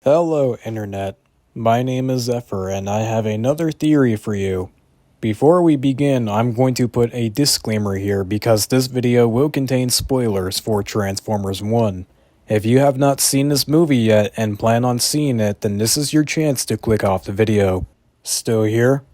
Hello, Internet. My name is Zephyr, and I have another theory for you. Before we begin, I'm going to put a disclaimer here because this video will contain spoilers for Transformers 1. If you have not seen this movie yet and plan on seeing it, then this is your chance to click off the video. Still here?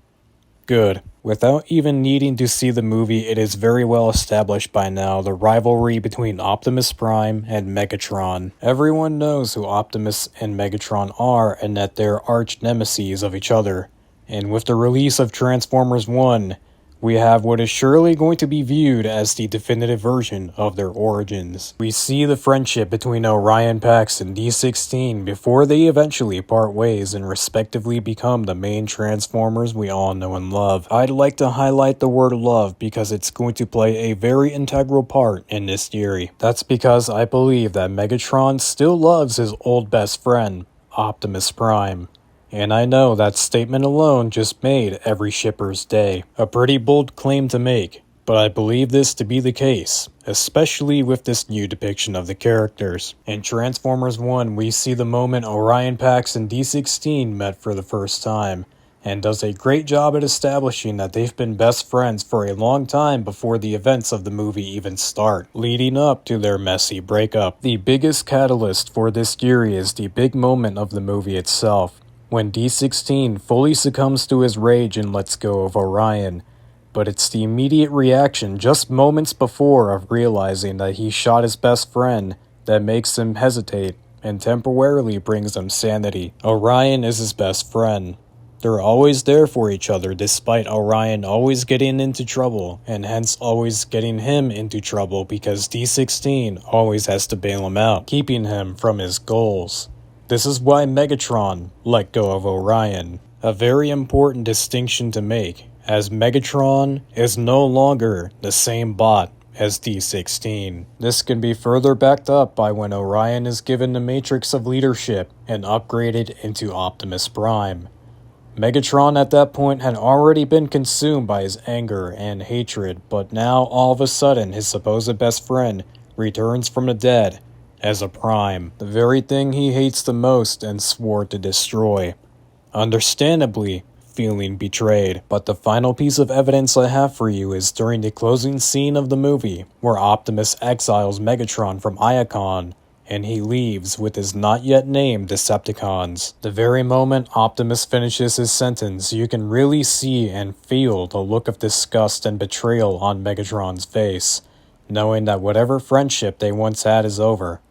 Good. Without even needing to see the movie, it is very well established by now the rivalry between Optimus Prime and Megatron. Everyone knows who Optimus and Megatron are and that they're arch nemeses of each other. And with the release of Transformers 1, we have what is surely going to be viewed as the definitive version of their origins. We see the friendship between Orion Pax and D16 before they eventually part ways and respectively become the main Transformers we all know and love. I'd like to highlight the word love because it's going to play a very integral part in this theory. That's because I believe that Megatron still loves his old best friend, Optimus Prime. And I know that statement alone just made every shipper's day. A pretty bold claim to make, but I believe this to be the case, especially with this new depiction of the characters. In Transformers 1, we see the moment Orion Pax and D16 met for the first time, and does a great job at establishing that they've been best friends for a long time before the events of the movie even start, leading up to their messy breakup. The biggest catalyst for this theory is the big moment of the movie itself, when D16 fully succumbs to his rage and lets go of Orion, but it's the immediate reaction just moments before of realizing that he shot his best friend that makes him hesitate and temporarily brings him sanity. Orion is his best friend. They're always there for each other despite Orion always getting into trouble and hence always getting him into trouble because D16 always has to bail him out, keeping him from his goals. This is why Megatron let go of Orion. A very important distinction to make, as Megatron is no longer the same bot as D16. This can be further backed up by when Orion is given the Matrix of Leadership and upgraded into Optimus Prime. Megatron at that point had already been consumed by his anger and hatred, but now all of a sudden his supposed best friend returns from the dead as a Prime, the very thing he hates the most and swore to destroy. Understandably, feeling betrayed. But the final piece of evidence I have for you is during the closing scene of the movie, where Optimus exiles Megatron from Iacon, and he leaves with his not yet named Decepticons. The very moment Optimus finishes his sentence, you can really see and feel the look of disgust and betrayal on Megatron's face, knowing that whatever friendship they once had is over,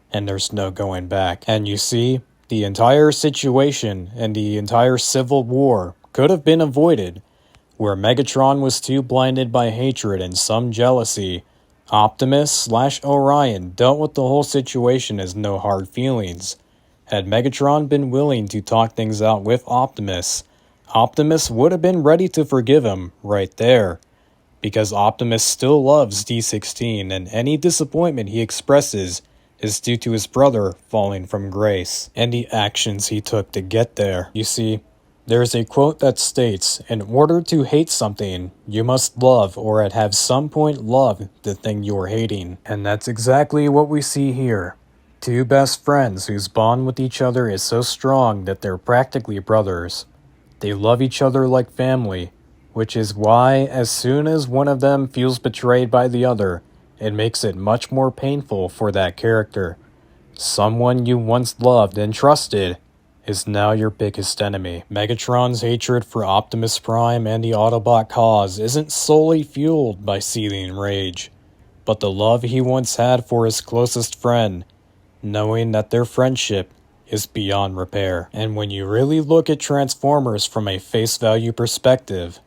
and there's no going back. And you see, the entire situation and the entire civil war could have been avoided, where Megatron was too blinded by hatred and some jealousy. Optimus/Orion dealt with the whole situation as no hard feelings. Had Megatron been willing to talk things out with Optimus, Optimus would have been ready to forgive him right there, because Optimus still loves D16 and any disappointment he expresses is due to his brother falling from grace, and the actions he took to get there. You see, there's a quote that states, "In order to hate something, you must love or at have some point love the thing you're hating." And that's exactly what we see here. Two best friends whose bond with each other is so strong that they're practically brothers. They love each other like family, which is why as soon as one of them feels betrayed by the other, it makes it much more painful for that character. Someone you once loved and trusted is now your biggest enemy. Megatron's hatred for Optimus Prime and the Autobot cause isn't solely fueled by seething rage, but the love he once had for his closest friend, knowing that their friendship is beyond repair. And when you really look at Transformers from a face value perspective,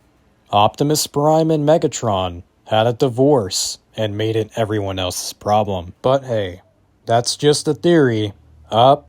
Optimus Prime and Megatron had a divorce and made it everyone else's problem. But hey, that's just a theory. Up